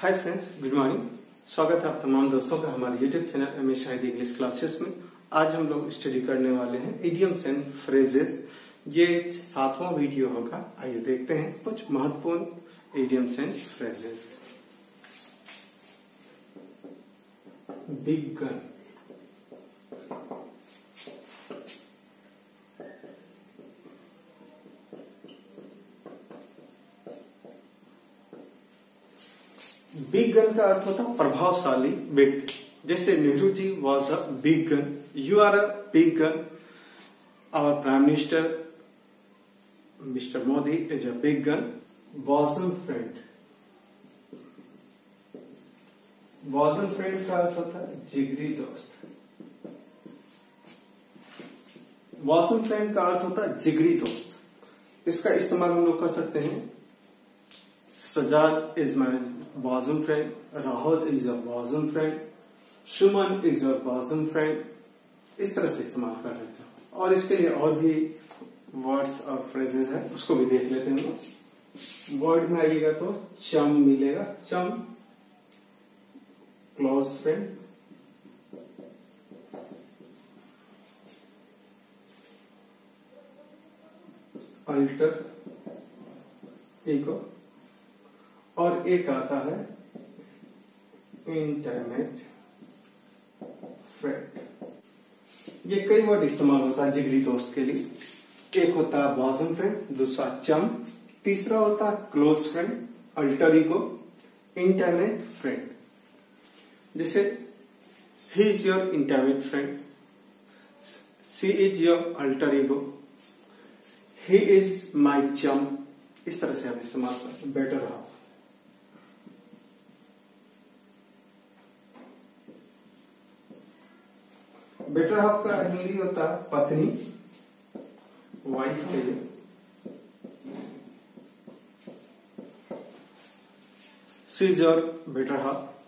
Hi friends, good morning. स्वागत है आप तमाम दोस्तों का हमारे YouTube channel M A Shahid English classes में। आज हम लोग स्टडी करने वाले हैं इडियम्स एंड फ्रेजेस। ये 7वां वीडियो होगा। आइए देखते हैं कुछ महत्वपूर्ण idioms and phrases. Big gun, big gun का अर्थ होता है प्रभावशाली व्यक्ति। जैसे Nehru ji was a big gun, you are a big gun, our prime minister mister Modi is a big gun. Bosom friend, bosom friend का अर्थ होता है जिगरी दोस्त। बॉसम फ्रेंड का अर्थ होता है जिगरी दोस्त। इसका इस्तेमाल हम लोग कर सकते हैं Sajjad is my bosom friend, Rahul is your bosom friend, Suman is your bosom friend। इस तरह से इस्तेमाल कर सकते हैं। और इसके लिए और भी वर्ड्स और फ्रेजेस है, उसको भी देख लेते हैं। वर्ड में आइएगा तो चम मिलेगा, चम क्लोज फ्रेंड, अल्टर ईगो, और एक आता है इंटरनेट फ्रेंड। ये कई वर्ड इस्तेमाल होता है जिगरी दोस्त के लिए। एक होता है बॉसम फ्रेंड, दूसरा चम, तीसरा होता है close friend, alter ego, internet friend. जैसे he is your internet friend, she is your alter ego, he is my chum. इस तरह से आप इस्तेमाल करते हैं। बेटर हाफ, बेटर हाफ का हिंदी होता है पत्नी, वाइफ के लिए। She is your better half,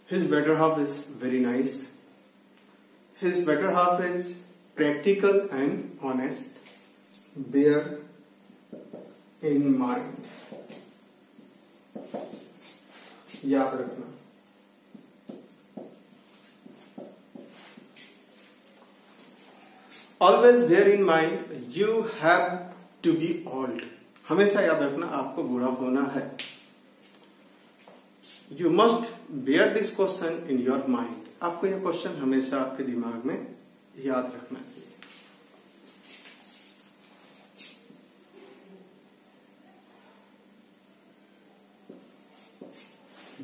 his better half is very nice, his better half is practical and honest, bear in mind. याद रखना। Always bear in mind you have to be old. हमेशा याद रखना आपको बूढ़ा होना है। You must bear this question in your mind. आपको यह क्वेश्चन हमेशा आपके दिमाग में याद रखना चाहिए।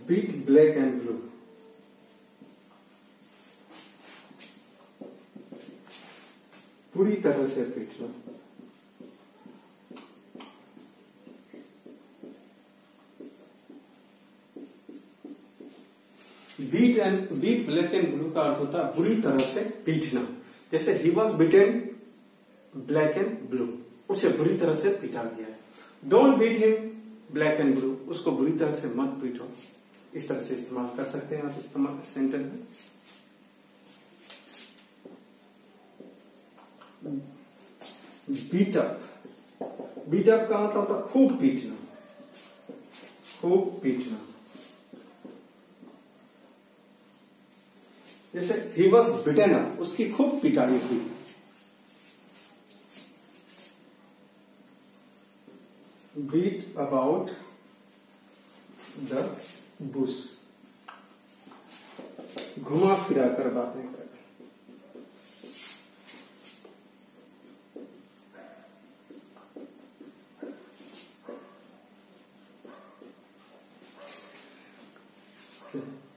बीट ब्लैक एंड ब्लू, पूरी तरह से पीटना। बीट ब्लैक एंड ब्लू का अर्थ होता है बुरी तरह से पीटना। जैसे ही was beaten black and blue, उसे बुरी तरह से पीटा गया है। Don't beat him black and blue, उसको बुरी तरह से मत पीटो। इस तरह से इस्तेमाल कर सकते हैं आप इस्तेमाल सेंटेंस में। बीट अप, बीट अप का मतलब होता है खूब पीटना, खूब पीटना। जैसे ही वॉज बिटेन अप, उसकी खूब पिटाई हुई। बीट अबाउट द बुश, घुमा फिरा कर बातें कर।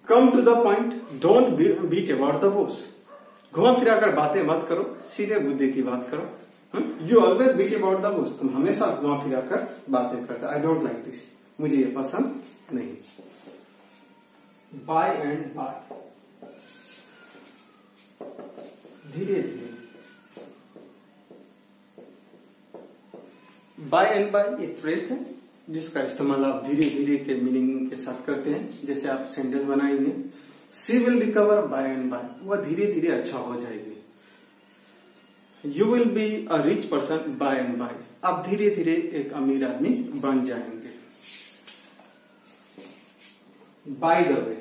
Come to the point, don't beat about the bush. घुमा फिरा कर बातें मत करो, सीधे मुद्दे की बात करो। You always beat about the bush, तुम हमेशा घुमा फिरा कर बातें करते। आई डोंट लाइक दिस, मुझे ये पसंद नहीं। बाय एंड बाय, धीरे धीरे। बाय एंड बाय एक फ्रेज है जिसका इस्तेमाल आप धीरे धीरे के मीनिंग के साथ करते हैं। जैसे आप सेंटेंस बनाएंगे, she will recover by and by, वह धीरे धीरे अच्छा हो जाएगी। You will be a rich person by and by, आप धीरे धीरे एक अमीर आदमी बन जाएंगे। बाय द वे,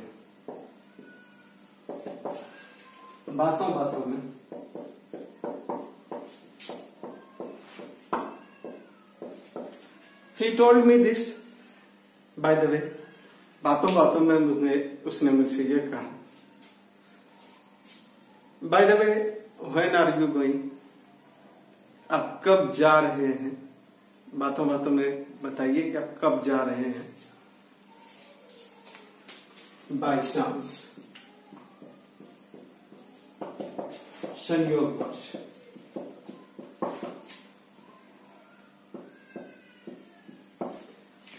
बातों बातों में, he told me this by the way, बातों बातों में उसने मुझसे ये कहा। by the way, when are you going, आप कब जा रहे हैं, बातों बातों में बताइए कि आप कब जा रहे हैं। by chance, संयोगवश,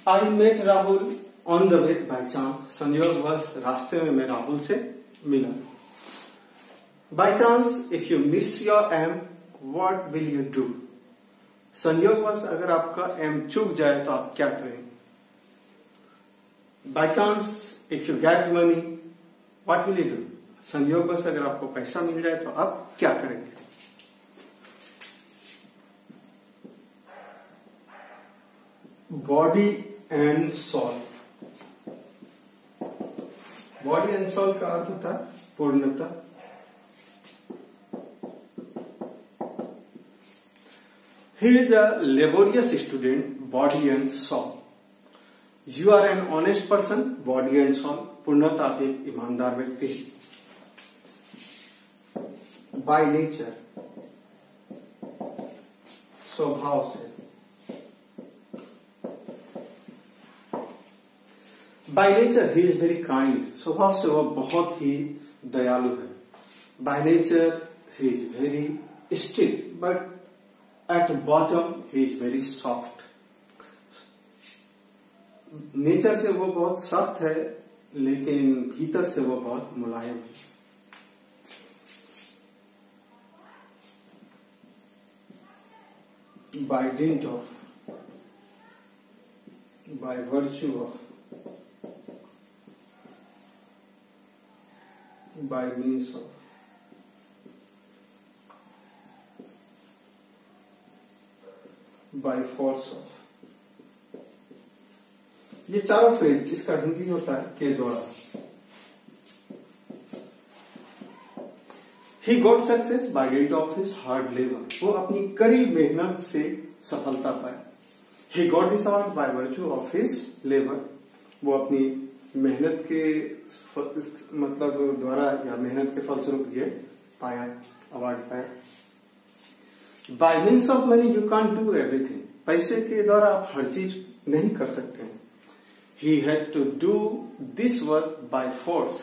I met Rahul on the way by chance, संयोगवश रास्ते में मैं राहुल से मिला। By chance if you miss your aim what will you do, संयोगवश अगर आपका एम चूक जाए तो आप क्या करेंगे। Bye chance if you get money what will you do, संयोगवश अगर आपको पैसा मिल जाए तो आप क्या करेंगे। Body and soul, body and soul का अर्थ था पूर्णता। He is a laborious student, body and soul. You are an honest person, body and soul, पूर्णता आप एक ईमानदार व्यक्ति हैं। बाय नेचर, स्वभाव से। By nature he is very kind, स्वभाव से वह बहुत ही दयालु है। By nature he is very strict but at bottom he is very soft. Nature से वो बहुत सख्त है लेकिन भीतर से वो बहुत मुलायम है। By dint of, by virtue of, by means of, by force of, ये चारों फ्रेज इसका हिंदी होता है के द्वारा। He got success by dint of his hard labor, वो अपनी कड़ी मेहनत से सफलता पाया। He got this award by virtue of his labor, वो अपनी मेहनत के मतलब द्वारा या मेहनत के फलस्वरूप ये पाया, अवार्ड पाया। Bye means of money you can't do everything, पैसे के द्वारा आप हर चीज नहीं कर सकते हैं। He had to do this work by force,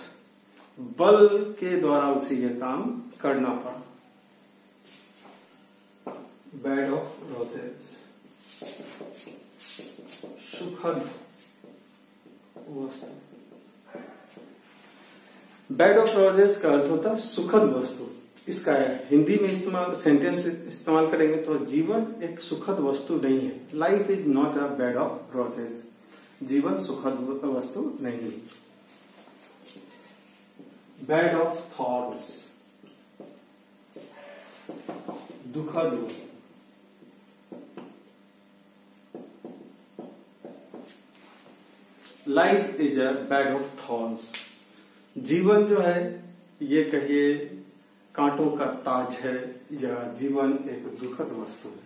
बल के द्वारा उसे यह काम करना पड़ा। बेड ऑफ रोजेस, सुखद वस्तु। बेड ऑफ रोजेस का अर्थ होता है सुखद वस्तु। इसका हिंदी में इस्तेमाल सेंटेंस इस्तेमाल करेंगे तो जीवन एक सुखद वस्तु नहीं है। Life is not a bed of roses, जीवन सुखद वस्तु नहीं है। बेड ऑफ थॉर्न्स, दुखद वस्तु। Life is a bed of thorns, जीवन जो है ये कहिए कांटों का ताज है या जीवन एक दुखद वस्तु है।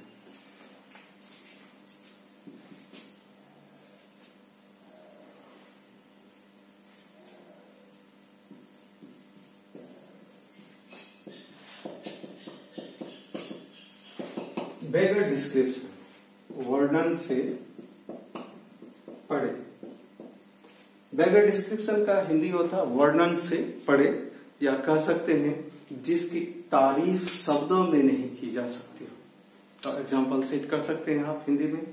बेगर डिस्क्रिप्शन, वर्णन से पढ़े। बेगर डिस्क्रिप्शन का हिंदी होता है वर्णन से पढ़े, या कह सकते हैं जिसकी तारीफ शब्दों में नहीं की जा सकती हो। तो एग्जाम्पल सेट कर सकते हैं आप हिंदी में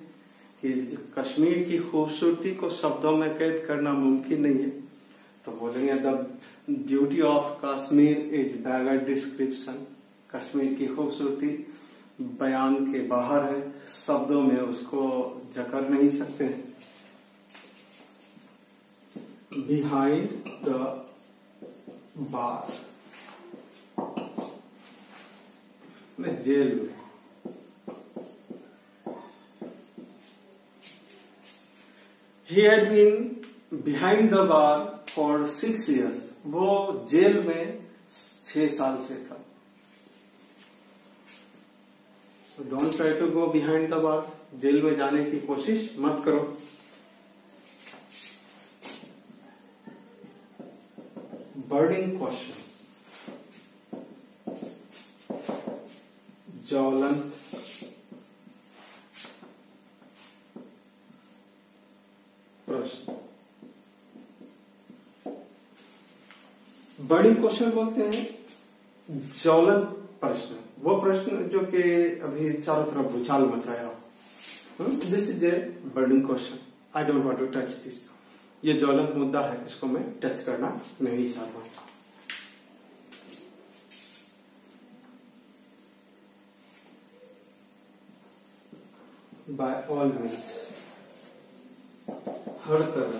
कि कश्मीर की खूबसूरती को शब्दों में कैद करना मुमकिन नहीं है, तो बोलेंगे the beauty of Kashmir is beggar description. Kashmir की खूबसूरती बयान के बाहर है, शब्दों में उसको जकर नहीं सकते हैं। बिहाइंड द बार, में जेल में। He had been behind the bar for 6 years, वो जेल में 6 साल से था। Don't try to go behind the bars, जेल में जाने की कोशिश मत करो। बर्निंग क्वेश्चन, ज्वलंत प्रश्न। बर्निंग क्वेश्चन बोलते हैं ज्वलंत प्रश्न, वो प्रश्न जो कि अभी चारों तरफ भूचाल मचाया हो। This is a burning question, I don't want to touch this. ये ज्वलंत मुद्दा है, इसको मैं टच करना नहीं चाहता। बाय ऑल मीन्स, हर तरह।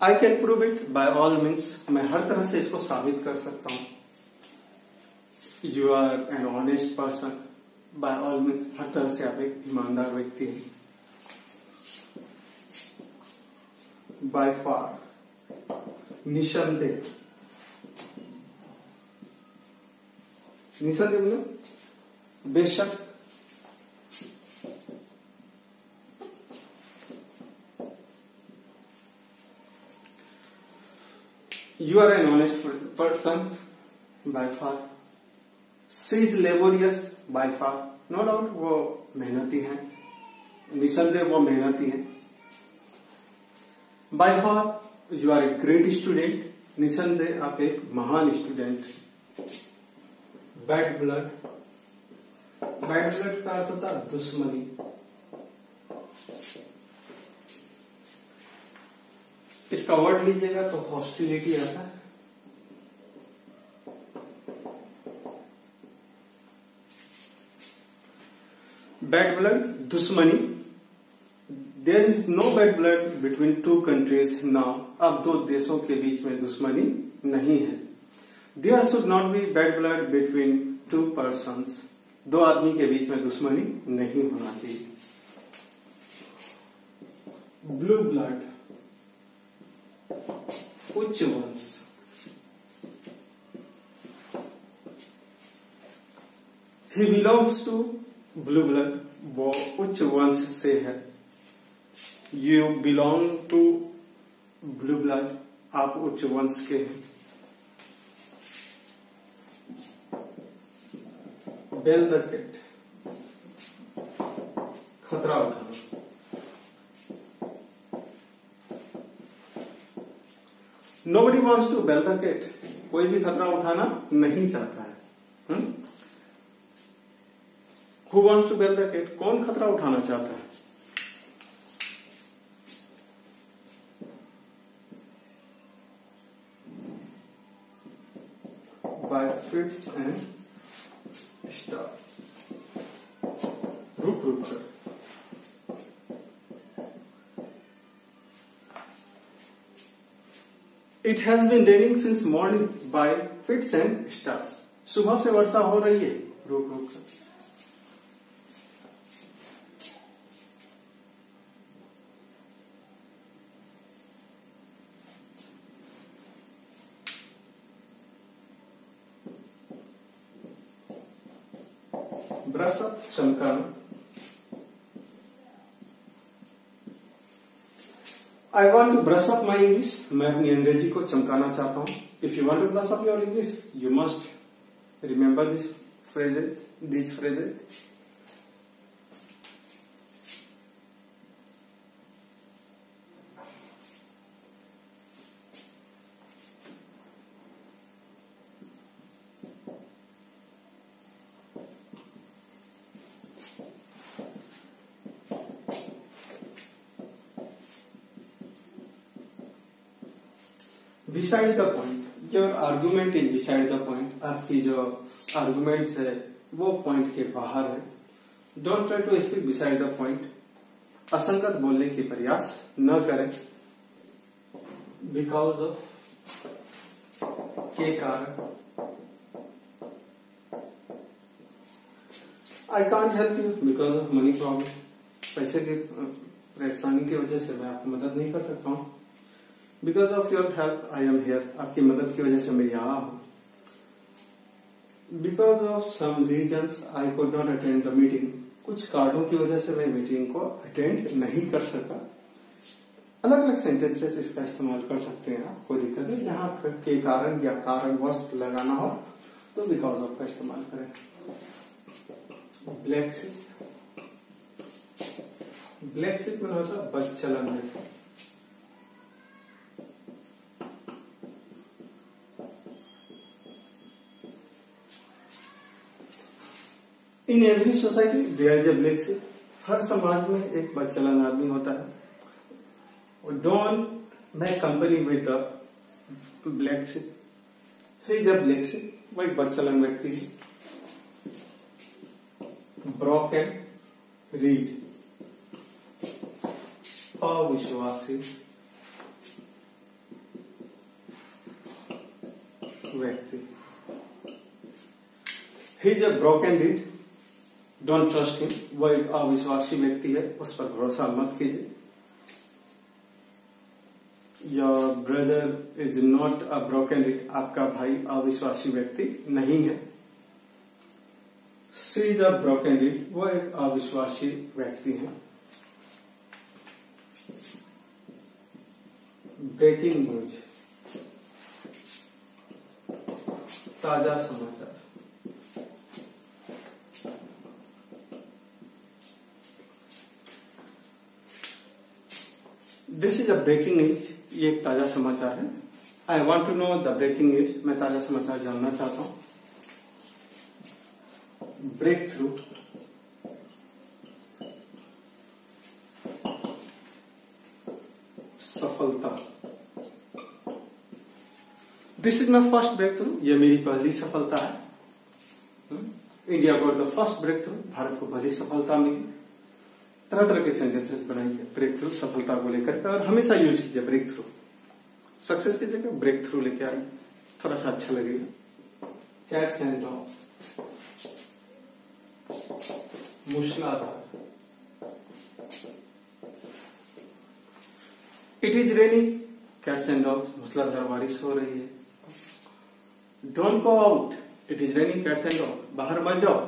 I can prove it by all means, मैं हर तरह से इसको साबित कर सकता हूं। You are an honest person, by all means हर तरह से आप एक ईमानदार व्यक्ति हैं। बाय फार, निसंदेह, निसंदेह मतलब बेशक। You are an honest person by far. She is laborious by far. No doubt वो मेहनती है, निसंदेह वो मेहनती है। By far you are a great student. निसंदेह आप एक महान student. Bad blood, bad blood का अर्थ होता है दुश्मनी। इसका वर्ड लीजिएगा तो हॉस्टिलिटी आता है। बैड ब्लड, दुश्मनी। There is no bad blood between two countries now, अब दो देशों के बीच में दुश्मनी नहीं है। There should not be bad blood between two persons, दो आदमी के बीच में दुश्मनी नहीं होना चाहिए। ब्लू ब्लड, उच्च वंश। He belongs to blue blood, वो उच्च वंश से है। You belong to blue blood, आप उच्च वंश के हैं। बेल द कैट, खतरा उठाना। Nobody wants to bell the cat, कोई भी खतरा उठाना नहीं चाहता है। Who wants to bell the cat? कौन खतरा उठाना चाहता है? By fits and starts, रुक रुक कर। It has been raining since morning by fits and starts. सुबह से वर्षा हो रही है, रुक रुक कर। ब्रश अप, चमकाना। I want to brush up my English, मैं अपनी अंग्रेजी को चमकाना चाहता हूँ। If you want to brush up your English, you must remember these phrases. Beside the point, your argument is beside the point. आपकी जो arguments है वो point के बाहर है। Don't try to speak beside the point. असंगत बोलने की प्रयास न करें। Because of के कारण। I can't help you because of money problem. पैसे की परेशानी की वजह से मैं आपकी मदद नहीं कर सकता हूँ। Because of your help I am here, आपकी मदद की वजह से मैं यहाँ हूँ। Because of some reasons I could not attend the meeting, कुछ कारणों की वजह से मैं मीटिंग को अटेंड नहीं कर सका। अलग अलग सेंटेंसेस इसका इस्तेमाल कर सकते हैं आप, कोई दिक्कत है। जहां के कारण या कारणवश लगाना हो तो बिकॉज ऑफ का इस्तेमाल करें। ब्लैक शिप, ब्लैक शिप में होता है बस चलन में। In every society there is a black sheep, हर समाज में एक बदचलन आदमी होता है। डोंट मैं company with the black sheep, ही जब ब्लैक शिप वो एक बदचलन व्यक्ति है। ब्रोकन रीड, अविश्वासी व्यक्ति। ही जब broken read, don't trust him, वो एक अविश्वासी व्यक्ति है, उस पर भरोसा मत कीजिए। Your brother is not a broken reed, आपका भाई अविश्वासी व्यक्ति नहीं है। She is a broken reed, वो एक अविश्वासी व्यक्ति है। ब्रेकिंग न्यूज, ताजा समाचार। This is a breaking news, ये एक ताजा समाचार है। I want to know the breaking news, मैं ताजा समाचार जानना चाहता हूं। ब्रेक थ्रू, सफलता। This is my first breakthrough, ये मेरी पहली सफलता है। India got the first breakthrough, Bharat को पहली सफलता मिली। तरह तरह के सेंटेंसेस बनाइए ब्रेक थ्रू सफलता को लेकर के, और हमेशा यूज कीजिए ब्रेक थ्रू। सक्सेस की जगह ब्रेक थ्रू लेके आइए, थोड़ा सा अच्छा लगेगा। कैट्स एंड डॉग्स, मूसलाधार। It is raining, cats and dogs, मूसलाधार बारिश हो रही है। Don't go out, it is raining cats and dogs, बाहर मत जाओ,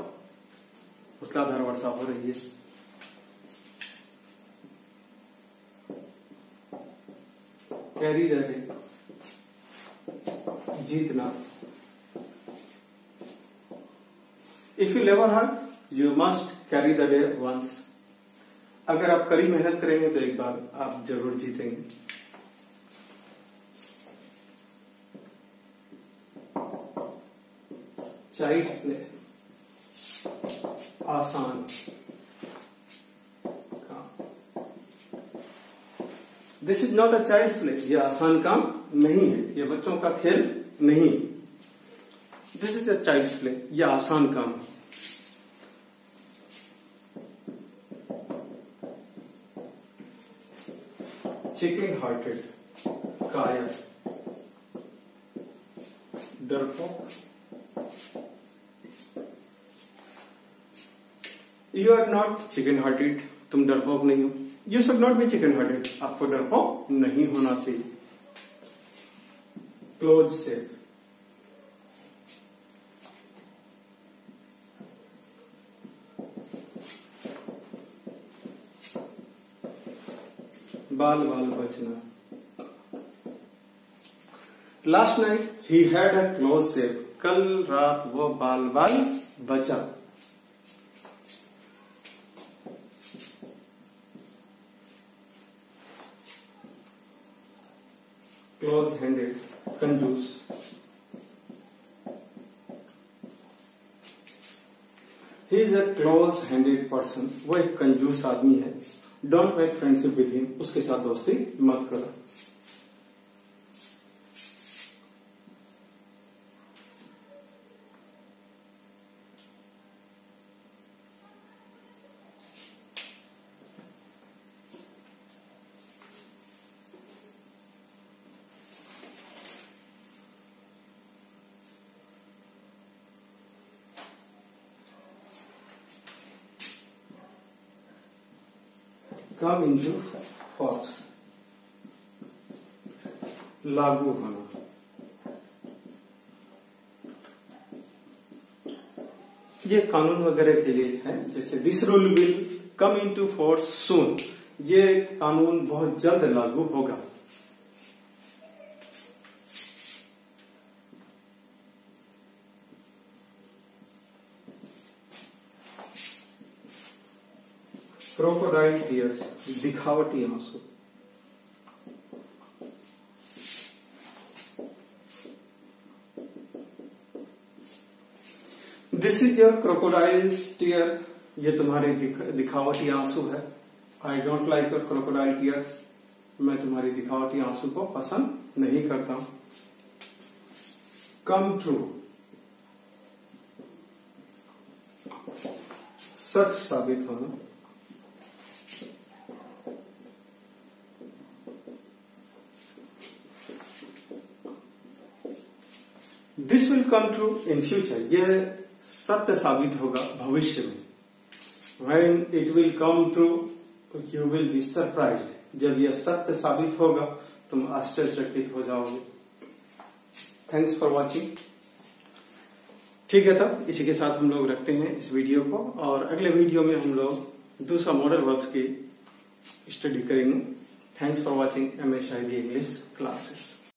मूसलाधार वर्षा हो रही है। कैरी द डे, जीतना। इफ यू लेवर hard you must carry the day once, अगर आप कड़ी मेहनत करेंगे तो एक बार आप जरूर जीतेंगे। चाइल्ड्स प्ले, आसान काम। This is not a child's play, ये आसान काम नहीं है, ये बच्चों का खेल नहीं। This is a child's play, ये आसान काम है। चिकन हार्टेड, कायर, डरपोक। You are not chicken hearted, तुम डरपोक नहीं हो। You should not be chicken hearted, आपको डरपोक नहीं होना चाहिए। क्लोज सेफ, बाल बाल बचना। Last night he had a close save, कल रात वो बाल बाल बचा। क्लोज हैंडेड, कंजूस। ही is a close handed person, वो एक कंजूस आदमी है। Don't make friendship with him, उसके साथ दोस्ती मत करो। कम इनटू फोर्स, लागू होना। ये कानून वगैरह के लिए है, जैसे this rule will come into force soon, ये कानून बहुत जल्द लागू होगा। क्रोकोडाइल टीयर्स, दिखावटी आंसू। This is your crocodile tear, ये तुम्हारे दिखावटी आंसू है। I don't like your crocodile tears, मैं तुम्हारी दिखावटी आंसू को पसंद नहीं करता हूं। कम ट्रू, सच साबित होना। This will come true in future, यह सत्य साबित होगा भविष्य में। When it will come true, you will be surprised, जब यह सत्य साबित होगा तुम आश्चर्यचकित हो जाओगे। Thanks for watching. ठीक है, तब इसी के साथ हम लोग रखते हैं इस वीडियो को, और अगले वीडियो में हम लोग दूसरा मॉडल वर्ब्स की स्टडी करेंगे। Thanks for watching MS Shahidi English classes.